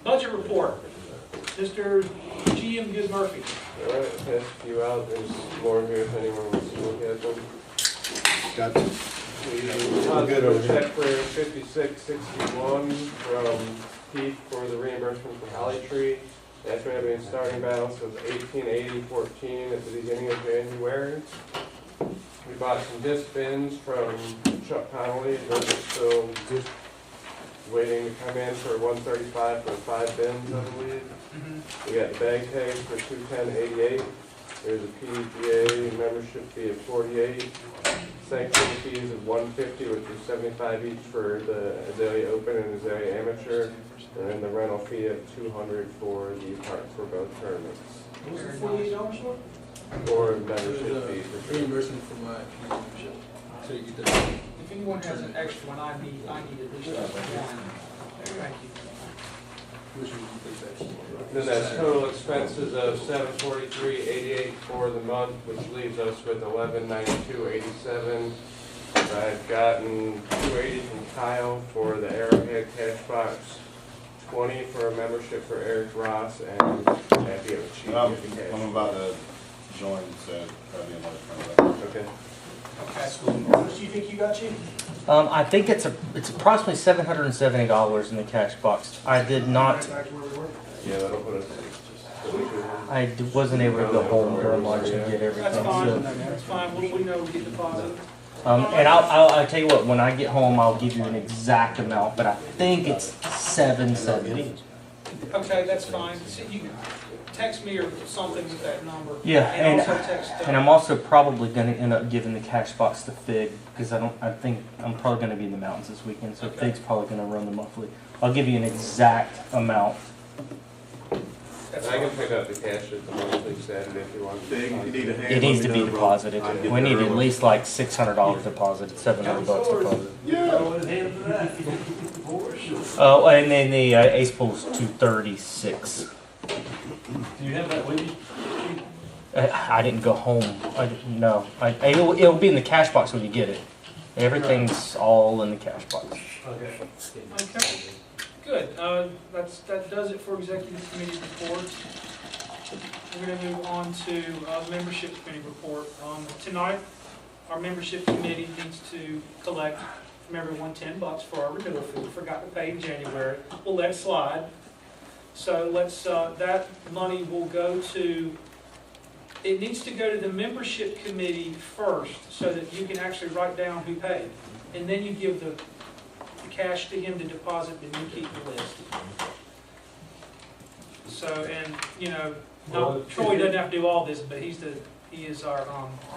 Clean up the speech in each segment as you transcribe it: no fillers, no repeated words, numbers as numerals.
Budget report. Mr. G.M. Good Murphy. All right, pass a few out. There's more here if anyone wants to look at them. Gotcha. We deposited a check for 5661 from Pete for the reimbursement for Holly Tree. After having a starting balance of 1880.14 at the beginning of January. We bought some disc bins from Chuck Connolly. Those are still waiting to come in for 135 for 5 bins, I believe. We got the bag tags for 210.88. There's a PDGA membership fee of 48. Sanction fees of 150, which is 75 each for the Azalea Open and Azalea Amateur, and then the rental fee of 200 for the park for both tournaments. What was the $48 for? Or membership fee for sure. Reimbursement for my membership. So you get that. If anyone has an extra one, I need at least one. Thank you. Then that's total expenses of $743.88 for the month, which leaves us with $1192.87. I've gotten $280 from Kyle for the Arrowhead cash box, $20 for a membership for Eric Ross, and happy of cheap I'm about to join, so probably another $20. Okay. Okay. How much do you think you got, Chief? I think it's approximately $770 in the cash box. I did not. Yeah, that'll put us. Wasn't able to go home during lunch and get everything. That's fine. So, That's fine. We know we get deposited. and I'll tell you what. When I get home, I'll give you an exact amount, but I think it's $770. Okay, that's fine. So you text me or something with that number. Yeah, and also text. And I'm also probably going to end up giving the cash box to Fig because I think I'm probably going to be in the mountains this weekend, so Okay. Fig's probably going to run the monthly. I'll give you an exact amount. That's I can fine. pick up the cash at the monthly Saturday if you want. It needs to be deposited. We need at least like $600 deposited, $700 deposited. Oh, and then the ace pool's 236. Do you have that with you? I didn't go home. I didn't know. It'll be in the cash box when you get it. Everything's all in the cash box. Okay. Okay. Good. That does it for executive committee reports. We're going to move on to membership committee report. Tonight, our membership committee needs to collect from everyone $10 for our renewal fee. We forgot to pay in January. We'll let it slide. So let's. That money will go to. It needs to go to the membership committee first, so that you can actually write down who paid, and then you give the cash to him to deposit, and you keep the list. So, and you know, Troy doesn't have to do all this, but he is our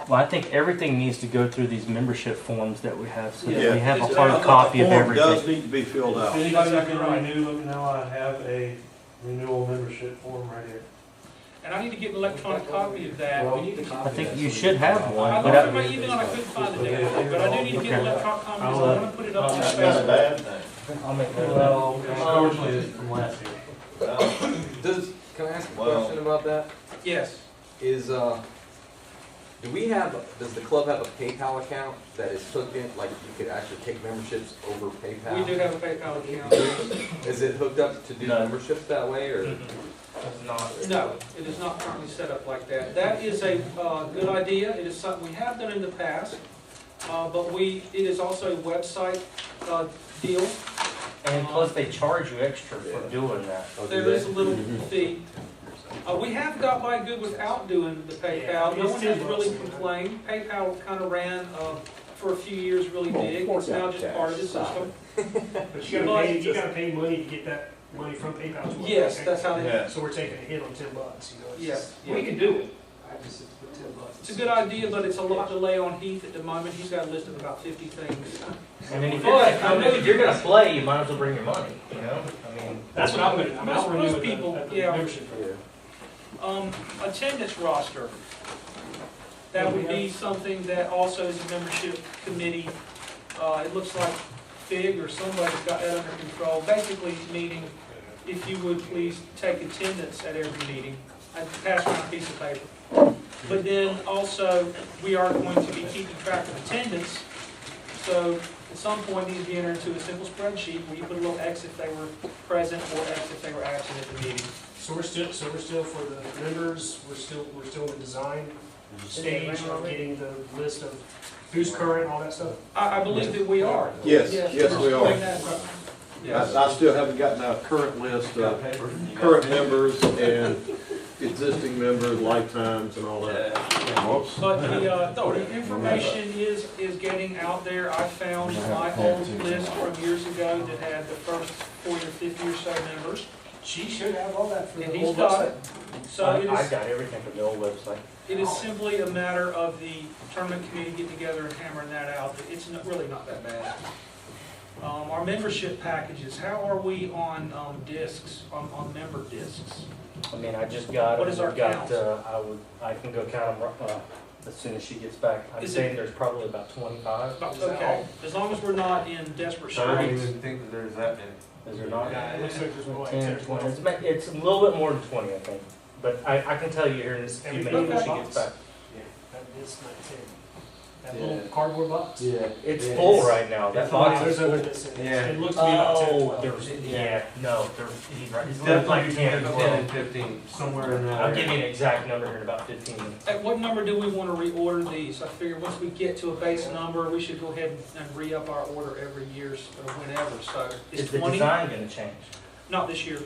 Well, I think everything needs to go through these membership forms that we have, so that Yeah. we have a hard copy of Form does everything. need to be filled out. If anybody can renew, let me know. I have a renewal membership form right here. And I need to get an electronic copy of that. Well, I think you should have I one, looked but through my email and I couldn't find the damn thing, but I do need to get an electronic copy because I want to put it up on That's not a Facebook. bad thing. I'll make that. Well, unfortunately, it's from last year. Can I ask a question about that? Yes. Does the club have a PayPal account that is hooked in, like you could actually take memberships over PayPal? We do have a PayPal account. Is it hooked up to do No. memberships that way, or? It's not. No, it is not currently set up like that. That is a good idea. It is something we have done in the past, but it is also a website deal. And plus, they charge you extra for doing that. There is a little fee. We have got by good without doing the PayPal. No one has really complained. PayPal kind of ran for a few years really big. It's now just part of the system. But you gotta pay money to get that money from PayPal. Yes, that's how they. Yeah. So we're taking a hit on $10, you know. It's Yeah. just- We can do it. I just put $10. It's a good idea, but it's a lot to lay on Heath at the moment. He's got a list of about 50 things. I mean, if you're gonna play, you might as well bring your money, you know? I mean, That's what I'm gonna, I'll renew Most it people, at the yeah. membership. Attendance roster. That would be something that also is a membership committee. It looks like Fig or somebody's got that under control. Basically, meaning if you would please take attendance at every meeting. I'd pass around a piece of paper. But then also, we are going to be keeping track of attendance So at some point, these be entered into a simple spreadsheet where you put a little X if they were present or X if they were absent at the meeting. So we're still for the members, we're still in the design stage of getting the list of who's current, all that stuff. I believe that we are. Yes, Yes, yes, we we're are. doing that. Yes. I still haven't gotten a current list of current members and existing members, lifetimes and all that. But the information is getting out there. I found my old list from years ago that had the first 40 or 50 or so members, She should have all that for and the he's whole got website. it. So I got everything from the old website. it is simply a matter of the tournament committee getting together and hammering that out. It's really not that bad. Our membership packages, how are we on discs, on member discs? I mean, I just got. What is our count? I can go count them as soon as she gets back. I'm Is saying there's probably about 25. Okay, as long as we're not in desperate I don't straits. even think that there's that many. Is there not? Yeah, it looks like there's more like 10, 10 or 20. 12. It's a little bit more than 20, I think. But I can tell you here in a few Everything minutes when in she the gets box? back. That is not 10. That little cardboard box? Yeah. It's full right now. That box is There's full. other this in it. Yeah. It looks to me about 10 or Oh, 12. there's, yeah, no, he's right. It's It's like definitely 10 or 10 and 12. 15, somewhere in that I'll give you area. an exact number here in about 15 minutes. At what number do we want to reorder these? I figure once we get to a base number, we should go ahead and re-up our order every year or whenever. So Is is the 20? design gonna change? Not this year.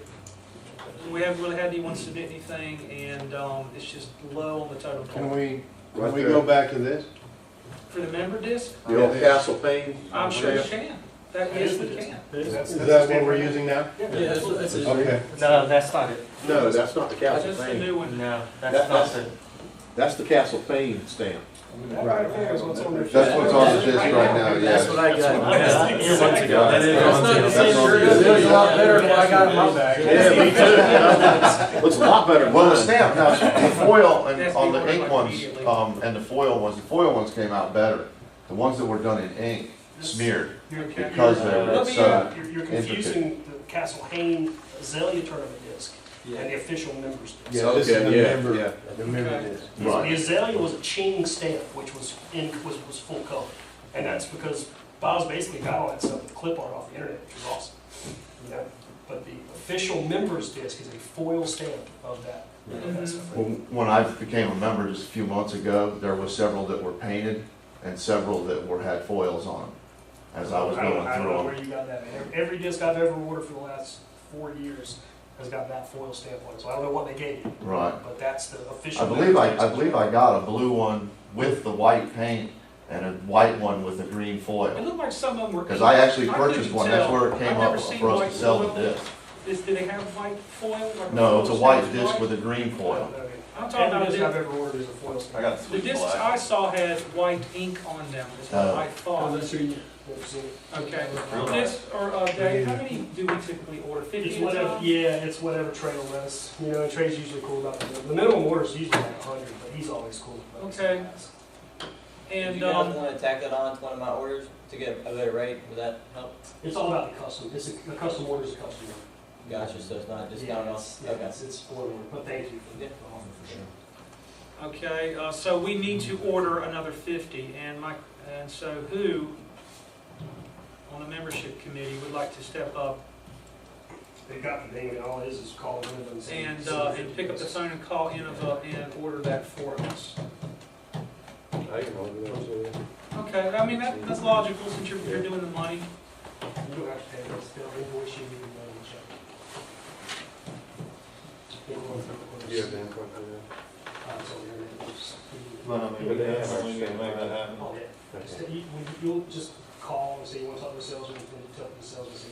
We haven't really had anyone submit anything, and it's just low on the totem Can pole. we go back to this? For the member disc, The old Castle Pane? I'm sure you can. Yes, we can. Is that what we're using now? Yeah, that's it. Okay. No, that's not it. No, that's not the Castle That's the Pane. new one. No, That- that's not that's- the. That's the Castle Pane stamp. That right there is what's on their. That's what's on the disc right now, That's yeah. what I got. Months ago. That's not the same shirt. It is a lot better than what I got in my bag. Yeah, me too. Looks a lot better than Well, the mine. stamp, now, the foil and That's on the the order ink like ones, immediately. and the foil ones came out better. The ones that were done in ink smeared Okay. because Let they're me, so. you're confusing the Castle Hayne Azalea tournament disc and the official members disc. Yeah, this is Okay, the yeah, member, yeah. the member disc. The Right. Azalea was a Ching stamp, which was was full color, and that's because Bob's basically got all that stuff with clip art off the internet, which is awesome. You know, but the official members disc is a foil stamp of that. That stuff. Well, when I became a member just a few months ago, there were several that were painted and several that had foils on them. As I was I don't going know through where them. you got that. Every disc I've ever ordered for the last 4 years has got that foil stamp on it, so I don't know what they gave you. Right. But that's the official. I believe I members disc. believe I got a blue one with the white paint and a white one with the green It foil. looked like some of them were. Because I actually I couldn't purchased one, that's tell. where it came I've never up seen for us white to sell the foil. disc. Do they have white foil? Like No, it's a foil white stamp disc white? with a green foil. I'm talking about Every the disc I've ever ordered is a foil stamp. I got The discs I saw had white ink on them, is what I thought. Never seen it. Okay. This, or Dave, how many do we typically order? 50 It's at a whatever, time? yeah, it's whatever Trail does. You know, Trey's usually cool about the minimum order is usually like 100, but he's always cool. about it. Okay. Do And, you guys want to tack that on to one of my orders to get a better rate? Would that help? It's all about the custom. It's a custom order is a custom order. Gotcha, so it's not Yeah, discounted off? it's, yeah, Okay. it's order, but thank you for the Yeah. offer for sure. okay, so we need to order another 50, and so who on the membership committee would like to step up They've got the name, and all it is call one of them. and pick up the phone and call Hanover and order that for us? I can hold it up to you. Okay, I mean, that's logical since you're doing the money. You don't have to pay this, they'll invoice you, you can check. Do you have the input for that? It's on your invoice. But I mean, we definitely need to make that happen. Oh, yeah. So you'll just call and say you want to talk to the salesman, and you tell the salesman, say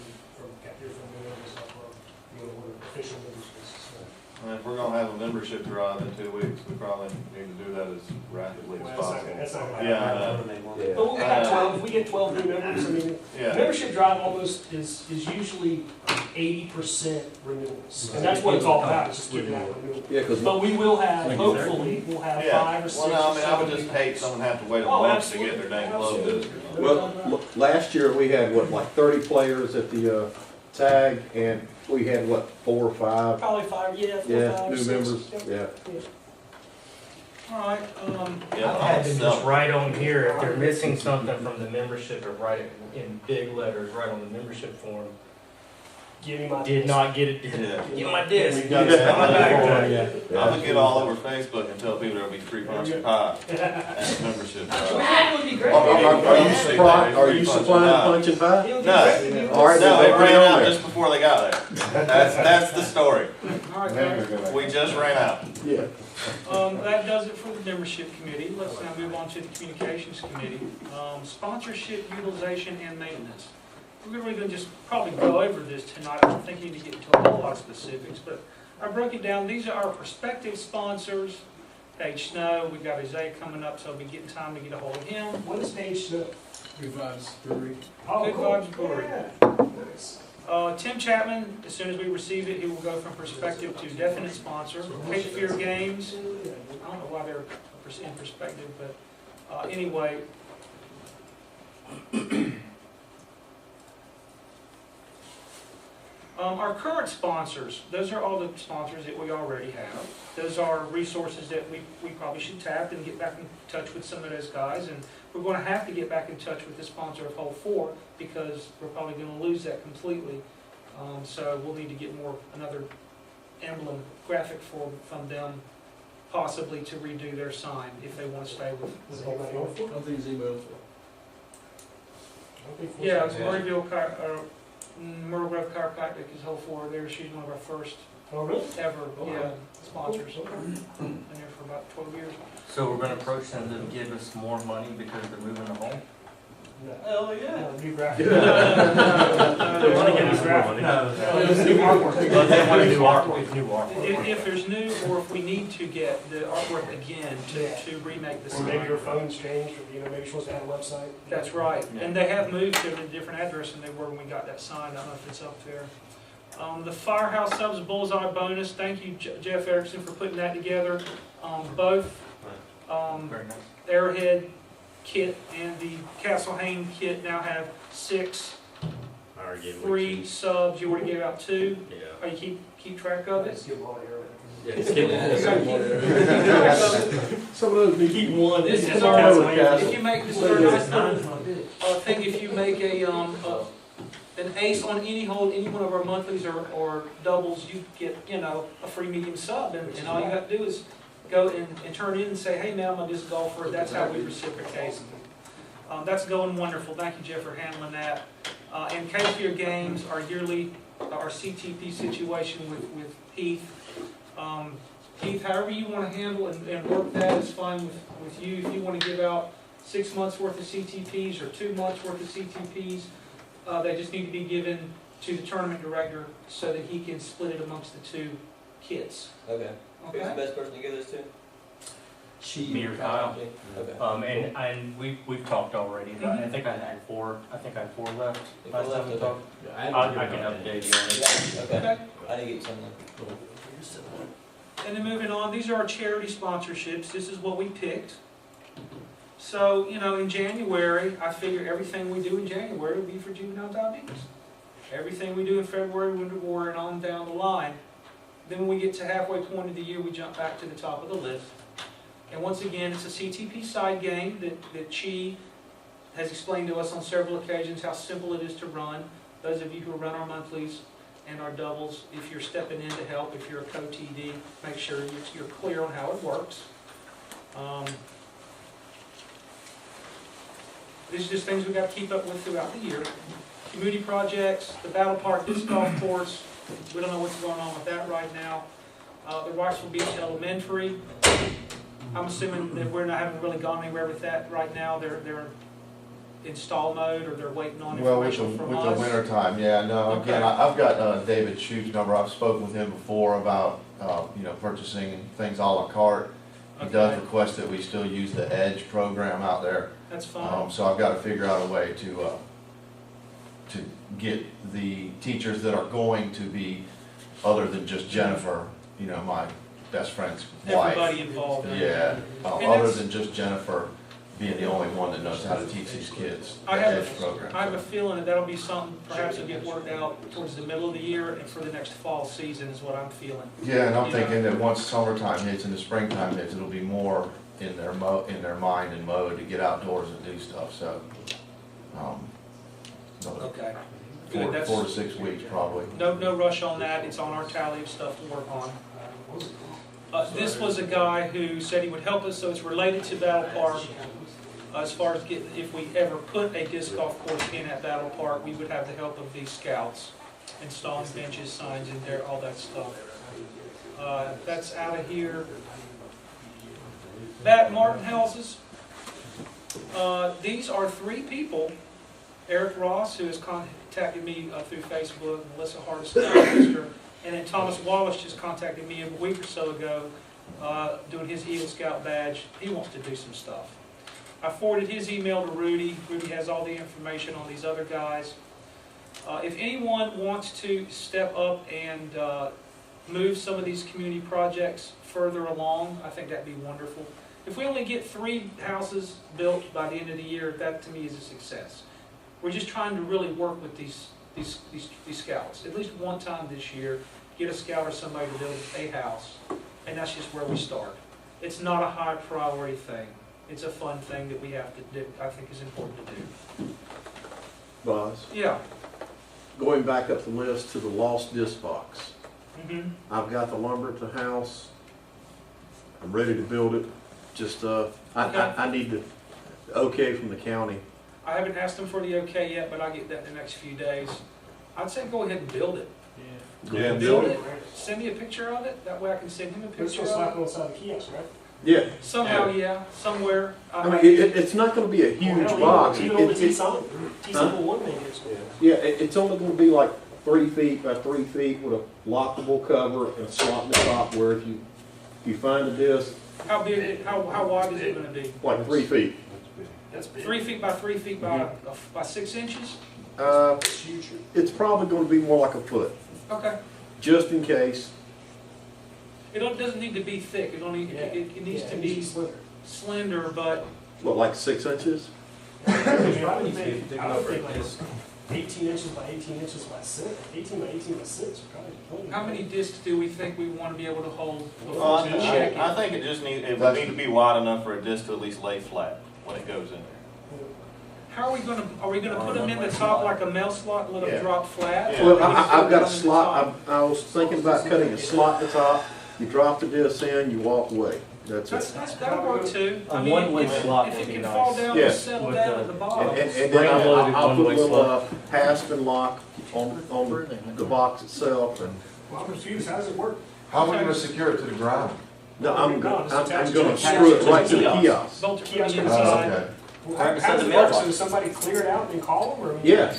you're from the Hanover Stuff Club, you want to order official membership. And if we're gonna have a membership drive in 2 weeks, we probably need to do that as rapidly as possible. That's not gonna Yeah, happen. I know. Yeah. But we'll have 12, if we get 12 new members, I mean, Yeah. membership drive almost is usually 80% renewals. And that's what it's all about, is just getting that renewal. Yeah, because But we will have, hopefully, we'll have Yeah. 5 or 6 Well, no, I mean, I would or just 7 hate someone have to wait a Oh, month to get their dang club absolutely. disc. well, last year we had, what, like 30 players at the tag, and we had, what, 4 or 5? Probably 5, yeah, 4 or Yeah, 5 or new 6. members, Yep. yeah. All right, Yeah, I had I'll them sell just it. write on here, if they're missing something from the membership, or write it in big letters, right on the membership form. Give me my. Did not get it, Yeah. give me my disc. We got Give me that. my back. Yeah. I'm gonna get all over Facebook and tell people there'll be free punch and pie at membership. That would be great. Are you supplying punch and pie? No, All right, no, then it don't bring ran it on out there. just before they got there. That's the story. all right, guys. We just ran out. Yeah. That does it for the membership committee. Let's now move on to the communications committee. Sponsorship, utilization, and maintenance. We're really gonna just probably go over this tonight. I don't think you need to get into a whole lot of specifics, but I broke it down. These are our prospective sponsors. Paige Snow, we've got Isaiah coming up, so I'll be getting time to get a hold of him. What is page two? Good Oh, cool. Vibes Brewery. Yeah. Tim Chapman, as soon as we receive it, he will go from prospective to definite sponsor. Cape Fear Games, I don't know why they're in perspective, but anyway. Our current sponsors, those are all the sponsors that we already have. Those are resources that we probably should tap and get back in touch with some of those guys. And we're going to have to get back in touch with the sponsor of Hole 4 because we're probably going to lose that completely. So we'll need to get another emblem graphic from them, possibly to redo their sign if they want to stay with Hole 4. How these emails? Yeah, it's Myrtle Grove Chiropractic is Hole 4. She's one of our first Oh, really? ever sponsors. Been there for about 12 years. So we're gonna approach them to give us more money because they're moving to home? No. Hell yeah. No, new graphic. They wanna give us more money. New artwork. But they want to do artwork, new artwork. If there's new, or if we need to get the artwork again to remake the Or maybe your sign. phone's changed, or maybe you're supposed to have a website. That's right. And they have moved to a different address than they were when we got that sign. I don't know if it's up there. The Firehouse Subs Bullseye Bonus, thank you Jeff Erickson for putting that together. Both Very nice. Arrowhead kit and the Castle Hayne kit now have 6 free subs. You already gave out 2. Yeah. Oh, you keep track of it? Let's give them all here. Some of those need keep one. This is all our, over Castle. if you make, this is our nice little thing, if you make an ace on any hole, any one of our monthlies or doubles, you get, a free medium sub, and all you have to do is go and turn in and say, hey man, I'm a disc golfer. That's how we reciprocate. That's going wonderful. Thank you, Jeff, for handling that. And Cape Fear Games, our yearly, our CTP situation with Heath. Heath, however you want to handle and work that is fine with you. If you want to give out 6 months worth of CTPs or 2 months worth of CTPs, they just need to be given to the tournament director so that he can split it amongst the 2 kits. Okay. Who's the Okay? best person to give this to? Me or Kyle. Okay. And we've talked already. I think I had 4 left last time we talked. I can update you on it. Okay. Okay. I need to get something. And then moving on, these are our charity sponsorships. This is what we picked. So, in January, I figure everything we do in January will be for juvenile diabetes. Everything we do in February, Winter War, and on down the line. Then when we get to halfway point of the year, we jump back to the top of the list. And once again, it's a CTP side game that Chi has explained to us on several occasions how simple it is to run. Those of you who run our monthlies and our doubles, if you're stepping in to help, if you're a co-TD, make sure you're clear on how it works. These are just things we've got to keep up with throughout the year. Community projects, the Battle Park Disc Golf Course, we don't know what's going on with that right now. The Roxville Beach Elementary, I'm assuming that haven't really gone anywhere with that right now. They're in stall mode, or they're waiting on Well, with information the, from with us. the winter time, yeah, no, Okay. again, I've got David Shute's number. I've spoken with him before about, purchasing things à la carte. He does Okay. request that we still use the Edge program out there. That's fine. So I've got to figure out a way to get the teachers that are going to be, other than just Jennifer, my best friend's wife. Everybody involved. in it. Yeah, And other that's- than just Jennifer, being the only one that knows how to teach these kids the I have a- EDGE program. I have a feeling that that'll be something perhaps will get worked out towards the middle of the year and for the next fall season is what I'm feeling. Yeah, and I'm You thinking know. that once summertime hits and the springtime hits, it'll be more in their mind and mode to get outdoors and do stuff, so. Another Okay. Good, that's, 4 to 6 weeks probably. no rush on that. It's on our tally of stuff to work on. This was a guy who said he would help us, so it's related to Battle Park. As far as getting, if we ever put a disc golf course in at Battle Park, we would have the help of these scouts, installing benches, signs in there, all that stuff. That's out of here. Bat Martin houses. These are 3 people. Eric Ross, who has contacted me through Facebook, Melissa Hardest, and then Thomas Wallace just contacted me a week or so ago, doing his Eagle Scout badge. He wants to do some stuff. I forwarded his email to Rudy. Rudy has all the information on these other guys. If anyone wants to step up and move some of these community projects further along, I think that'd be wonderful. If we only get 3 houses built by the end of the year, that to me is a success. We're just trying to really work with these scouts. At least one time this year, get a scout or somebody to build a house, and that's just where we start. It's not a high priority thing. It's a fun thing that we have to do, I think is important to do. Boz, Yeah. going back up the list to the lost disc box. Mm-hmm. I've got the lumber at the house. I'm ready to build it. Just, I need the okay from the county. I haven't asked them for the okay yet, but I'll get that in the next few days. I'd say go ahead and build it. Yeah, Build it, send me a picture of it, that way I can send him a It's picture just like of it. on the kiosk, right? Yeah, Somehow, yeah, somewhere. I mean, it's not gonna be a huge box. Even on the It's- T-Summit, T-Summit one maybe it's. Yeah, it's only gonna be like 3 feet by 3 feet with a lockable cover and a slot in the top where if you find a disc, How big, how wide is it gonna be? like 3 feet. That's big. 3 feet by 3 feet by 6 inches? It's huge. It's probably gonna be more like a foot, Okay. just in case. Doesn't need to be thick, it needs to be slender. slender, but What, like 6 inches? I would think like 18 inches by 18 inches by 6, 18 by 18 by 6 would probably be plenty. how many discs do we think we want to be able to hold Well, before we check it? I think it just it would need to be wide enough for a disc to at least lay flat when it goes in there. How are we gonna put them in the top like a mail slot and let them Yeah. drop flat? Yeah. Or Well, are we gonna I've put got them a in the slot, top? I was thinking about cutting a slot at the top, you drop the disc in, you walk away, that's it. That'll work too. I mean, one-way if- slot If would it be can nice. fall down Yeah. and settle With down the- at the bottom. And then Spring-loaded I'll put a one-way little slot. hasp and lock on the box itself, and, Well, I'm confused, how does it work? How are we gonna secure it to the ground? no, I'm gonna Attached screw to it right to the kiosk. Bolt it from Kiosk the or inside. Okay. Well, how does it work? So does somebody clear it out and call them, or? I mean- Yeah,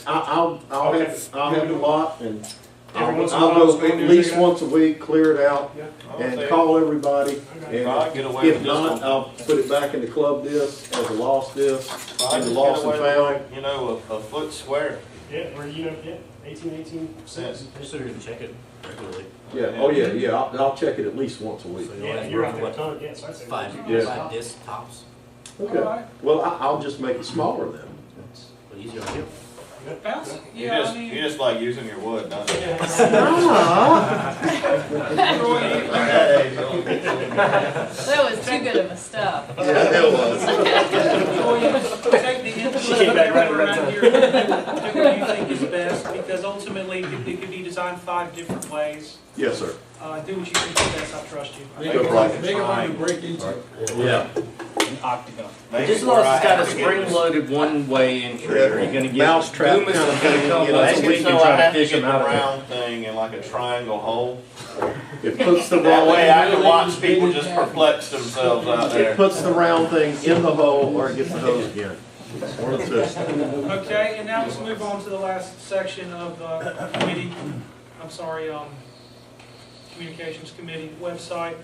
I'll Okay. have the lot, and Every once in a I'll while, go just go at in there, least check it out? once a week, clear it out, Yeah. and call everybody, Okay. and Probably get away if with not, just I'll put it back in the club disc as a lost disc, probably and just lost get and away found. with, you know, a foot square. Yeah, or, you know, yeah, 18, 6. Just so you can check it regularly. Yeah, oh yeah, I'll check it at least once a week. Yeah, you're out there a ton, yeah, so I'd say. Yeah. 5 disc tops. Okay, Alright. well, I'll just make it smaller then. But easier on you. Bounce, You yeah, I just, mean. you just like using your wood, don't you? That was too good of a stop. Yeah, it was. Take the input She came of back right everyone around around here, do what you think is best, because ultimately it could be designed 5 different ways. Yes, sir. Do what you think is best, I trust you. Make it right. Make it hard to break into. Yeah. An octagon. Make Just it as long where as it's I got have a to get this- spring-loaded one-way entry, Yeah. are you gonna get Mousetrap Loomis kind is of gonna thing, come you know, once Make a it week so and I try to have to fish get them the out of there. round thing in like a triangle hole. It puts the That way I round, can watch people just perplex themselves out it there. puts the round thing in the hole or it gets the hose again. One of the two. Okay, and now let's move on to the last section of committee, Communications Committee website.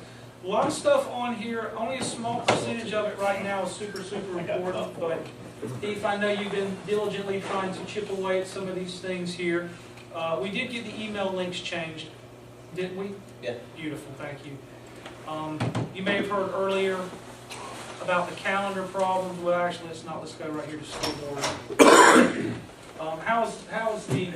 A lot of stuff on here, only a small percentage of it right now is super important, but Steve, I know you've been diligently trying to chip away at some of these things here. We did get the email links changed, didn't we? Yeah. Beautiful, thank you. You may have heard earlier, about the calendar problems, well, actually, let's go right here to scoreboard. How's the,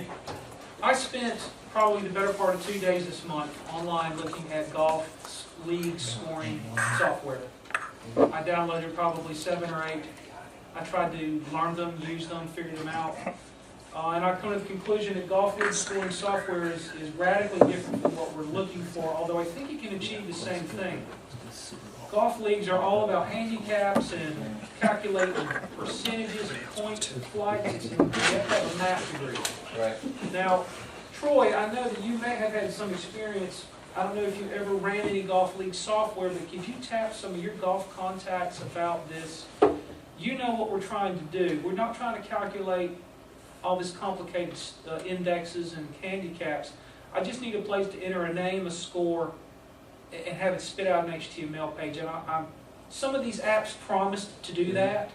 I spent probably the better part of 2 days this month online looking at golf league scoring software. I downloaded probably 7 or 8. I tried to learn them, use them, figure them out. And I come to the conclusion that golf league scoring software is radically different than what we're looking for, although I think it can achieve the same thing. Golf leagues are all about handicaps and calculating percentages and points and flights, and you have to have a math degree. Right. Now, Troy, I know that you may have had some experience. I don't know if you ever ran any golf league software, but if you tap some of your golf contacts about this, you know what we're trying to do. We're not trying to calculate all this complicated indexes and handicaps. I just need a place to enter a name, a score, and have it spit out an HTML page. And some of these apps promised to do that.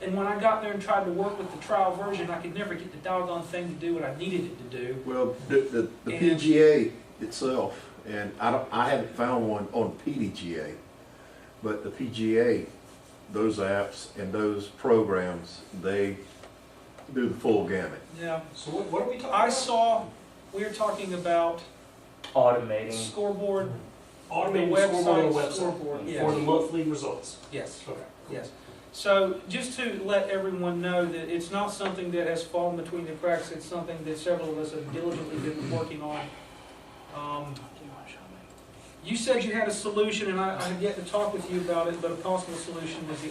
And when I got there and tried to work with the trial version, I could never get the doggone thing to do what I needed it to do. Well, the PGA itself, and I haven't found one on PDGA, but the PGA, those apps and those programs, they do the full gamut. Yeah. So what are we talking I about? saw, we were talking about Automating. scoreboard, Automated the scoreboard on the website, website scoreboard, for yes. the monthly results. Yes. Okay. Yes. So just to let everyone know that it's not something that has fallen between the cracks, it's something that several of us have diligently been working on. You said you had a solution, and I have yet to talk with you about it, but a possible solution was the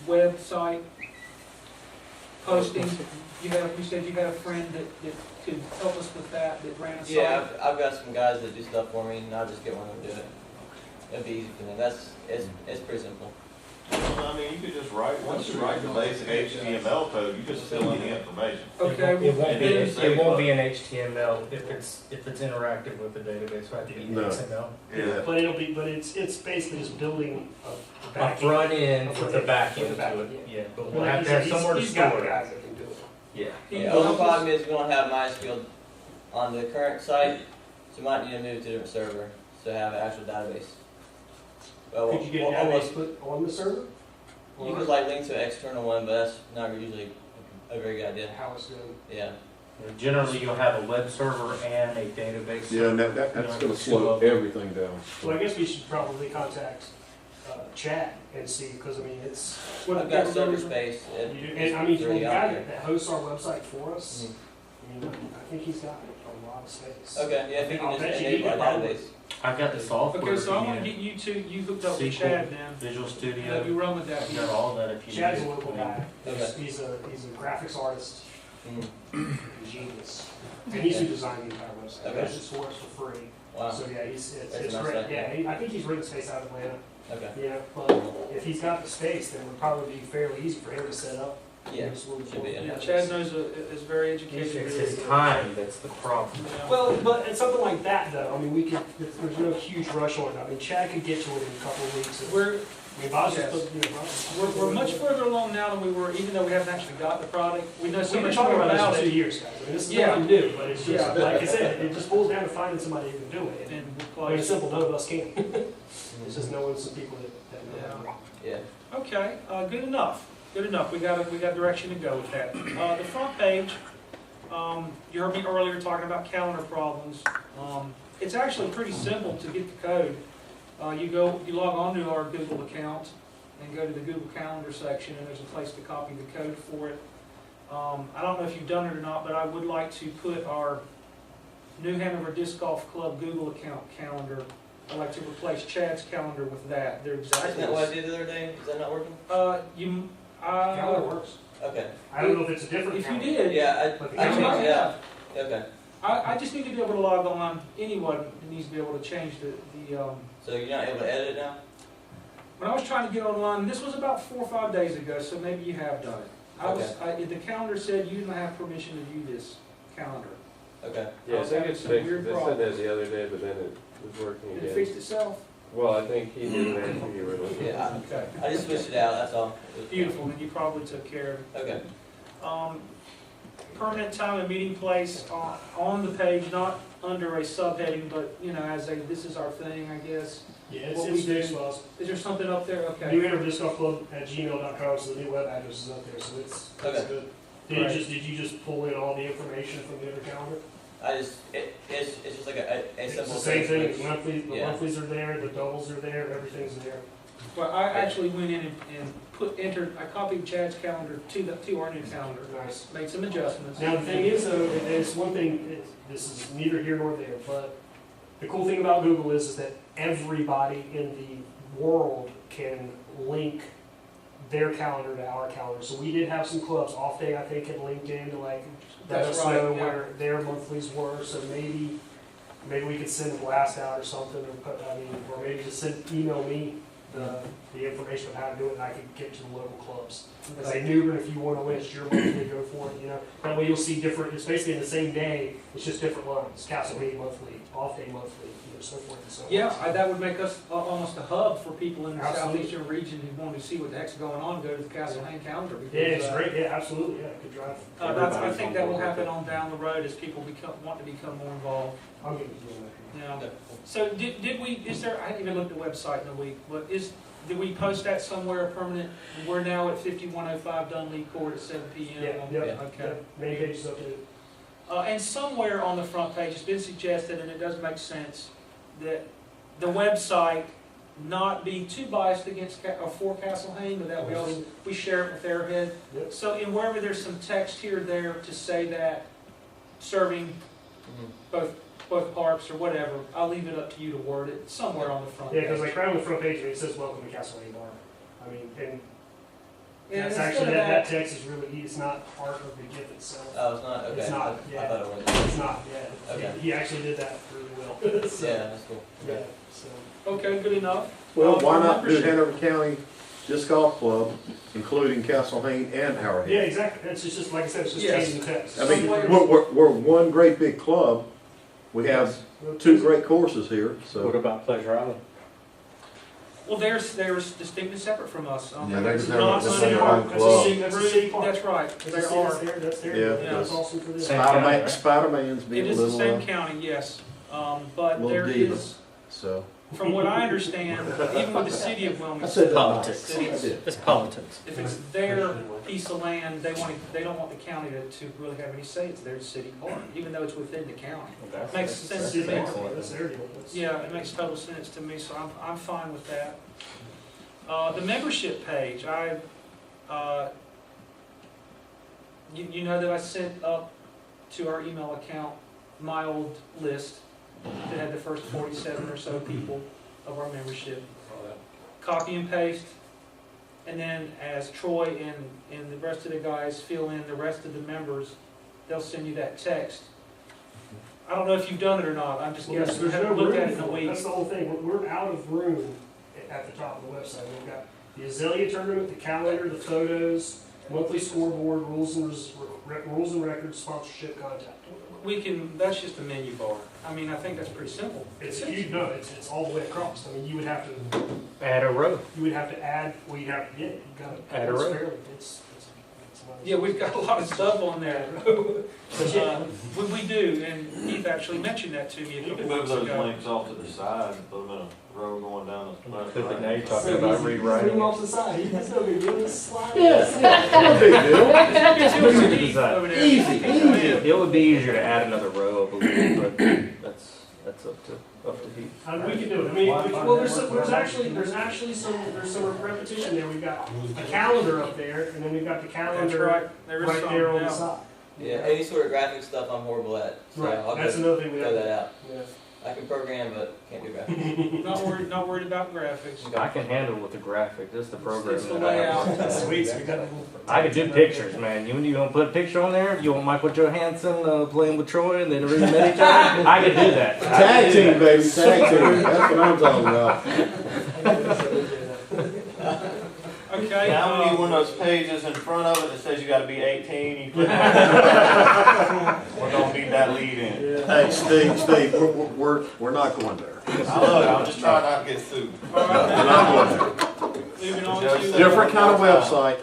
website posting. You said you had a friend that could help us with that ran a site. Yeah, I've got some guys that do stuff for me, and I'll just get one of them to do it. It'll be easy for them. It's pretty simple. I mean, you could just write, once you write the basic HTML code, you just fill in the information. Okay. It won't be an HTML if it's interactive with the database, right? It'll be No. XML. Yeah. But it's basically just building a A back front end end with the back end with the back to end, it. Yeah, but Well, we'll like have you to have said, somewhere to he's got store it. guys that can do it. Yeah. The only problem is we don't have MySQL on the current site, so we might need to move to a different server to have an actual database. Well, Could you get a database put on the server? You could like link to an external one, but that's not usually a very good idea. How it's done. Yeah. Generally, you'll have a web server and a database. Yeah, and that's gonna slow everything down. So I guess we should probably contact Chad and see, because I mean, it's. I've got server space. And I mean, the guy that hosts our website for us, Mhm. I mean, I think he's got a lot of space. Okay, yeah, if you I'll can bet just you he enable could a probably- database. I've got the software. Okay, so I want yeah. to get you hooked up with SQL, Chad then. Visual Yeah, Studio. you run with that. I've got all that if you Chad's a need it. local guy. Okay. He's a graphics artist, Mhm. genius. And he's who designed the entire website. Okay. He does this works for free. Wow. So yeah, it's That's a nice great. site. Yeah, I think he's renting space out of Atlanta. Okay. Yeah, but if he's got the space, then it would probably be fairly easy for him to set up. Yeah. Just a little Should be, bit. Yeah, Chad knows, is very educated. It's really his good. time that's the problem. Yeah. Well, but it's something like that though. I mean, we could. There's no huge rush on it. I mean, Chad could get to it in a couple of weeks. I mean, Bob's just Yes. put, We're much further along now than we were, even though we haven't actually got the product. We know so We've been much talking more about about this for 2 it. years, guys. I mean, this is Yeah. nothing new, but it's just, Yeah. like I said, it just boils down to finding somebody who can do it. And I mean, it's simple, none of us can. It's just knowing some people that know. Yeah. Yeah. Okay, good enough. Good enough. We got direction to go with that. The front page, you heard me earlier talking about calendar problems. It's actually pretty simple to get the code. You log on to our Google account and go to the Google Calendar section, and there's a place to copy the code for it. I don't know if you've done it or not, but I would like to put our New Hanover Disc Golf Club Google account calendar. I'd like to replace Chad's calendar with that. They're exactly. Isn't that what I did the other day? Is that not working? Calendar works. Okay. I don't know if it's a different If you calendar. did, Yeah, But the I calendar- changed it out. Okay. I just need to be able to log on. Anyone needs to be able to change the So you're not able to edit it now? when I was trying to get online, this was about 4 or 5 days ago, so maybe you have done it. The calendar said you didn't have permission to view this calendar. Okay. Yeah, I was think having it's some fixed. weird They said problems. that the other day, but then it was working Did it again. fix itself? Well, I think he did that after you were looking. Yeah, Okay. I just switched it out, that's all. Beautiful, and you probably took care of it. Okay. permanent time and meeting place on the page, not under a subheading, but, you know, as a, this is our thing, I guess. Yeah, What it's we Disc do. Golf. Is there something up there? Okay. newinterview@gmail.com, so the new web address is up there, so it's Okay. good. Right. Did you just pull in all the information from the other calendar? It's just like a It's simple the same thing, which- the monthlies, the Yeah. monthlies are there, the doubles are there, everything's there. Well, I actually went in and I copied Chad's calendar to our new calendar. Nice. Made some adjustments. Now, the thing is, though, it's one thing, this is neither here nor there, but the cool thing about Google is that everybody in the world can link their calendar to our calendar. So we did have some clubs, Off Day, I think, had linked in to like, let That's us right, know yeah. where their monthlies were, so maybe we could send a blast out or something, or maybe just email me the information of how to do it, and I could get to the local clubs. And say, Newbern, if you want to list your monthly, go for it, you know. That way you'll see different, it's basically in the same day, it's just different lines. Castle Day monthly, Off Day monthly, you know, so forth and so on. Yeah, that would make us almost a hub for people in the Absolutely. southeastern region who want to see what the heck's going on, go to the Castle Hang calendar. Yeah, because, it's great, yeah, absolutely, yeah, good drive. I think that will happen on down the road as people want to become more involved. I'm going to do that. Yeah. Okay. So did we, I haven't even looked at the website in a week, but did we post that somewhere permanent? We're now at 5105 Dunley Court at 7 p.m. Yeah, yeah, Okay. yeah, many pages up there. And somewhere on the front page, it's been suggested, and it does make sense, that the website not being too biased against or for Castle Hang, but that we share it with Arrowhead. Yep. So in wherever there's some text here or there to say that serving both parks or whatever, I'll leave it up to you to word it somewhere on the front Yeah, page. because like right on the front page, it says welcome to Castle Hang Bar. I mean, and And that's instead actually, of that text is really, it's not part of the gift itself. Oh, it's not? Okay. It's not, I yeah. thought it was. It's not, yeah. Okay. He actually did that really well. So, Yeah, that's cool. yeah, so. Okay, good enough. Well, why For not do membership. Hanover County Disc Golf Club, including Castle Hang and Arrowhead? Yeah, exactly. It's just, like I said, it's just Yes. changing the text. I mean, Some way- we're one great big club. We have two great courses here, What so. about Pleasure Island? Well, they're distinctly separate from us. Yeah, they're It's never not the city same park. club. That's a city, that's a city park. That's right. That's They a city, are. that's there. Yeah, Yeah, that's awesome for this. Same Spider-Man, county, right? Spider-Man's It being a is the little, same county, yes. But little there diva. is, So. from what I understand, even with the city of I Wilmington, said that Politics. nice. I did. It's politics. if it's their piece of land, they don't want the county to really have any say. It's their city park, even though it's within the county. Makes sense to me. That's their deal. That's- Yeah, it makes total sense to me, so I'm fine with that. The membership page, you know that I sent up to our email account my old list that had the first 47 or so people of our membership. Copy and paste, and then as Troy and the rest of the guys fill in the rest of the members, they'll send you that text. I don't know if you've done it or not, I'm just Well, guessing, there's no haven't looked at it room in a for it. week. That's the whole thing. We're out of room at the top of the website. We've got the Azalea tournament, the calendar, the photos, monthly scoreboard, rules and records, sponsorship, contact. That's just a menu bar. I mean, I think that's pretty simple. It's huge. No, it's all the way across. I mean, you would have to Add a row. add. Well, you'd have to. Yeah, you got it. Add a It's row. fairly. It's not- Yeah, we've got a lot of stuff on there. We do, and Keith actually mentioned that to me a You couple can move months those ago. links off to the side and put them in a row going down the left. Because now you're right. talking about Zoom rewriting. off the side. He's gonna be really sliding. No big deal. It's too deep over there. Easy, easy. It would be easier to add another row, I believe, but that's up to you. We can do it. I mean, well, there's actually some repetition there. We've got a calendar up there, and then we've got the That's calendar right, there is right some, there on the yeah. side. Yeah, any sort of graphic stuff I'm horrible at, so Right. I'll That's go another thing we throw have. that out. Yeah. I can program, but can't do graphics. Not worried about graphics. I can handle with the graphic, just the program. It's the that I have. layout. Sweet. So we got. I can do pictures, man. You want to put a picture on there? You want Michael Johansson playing with Troy and then really met each other? I can do that. Tag team, baby, tag team. That's what I'm talking about. Okay. Now we need one of those pages in front of it that says you gotta be 18, you click on it. We're gonna need that lead in. Hey, Steve, we're not going there. I love it, I'm just trying not to get sued. All We're right, not going there. moving on to. Different kind of website.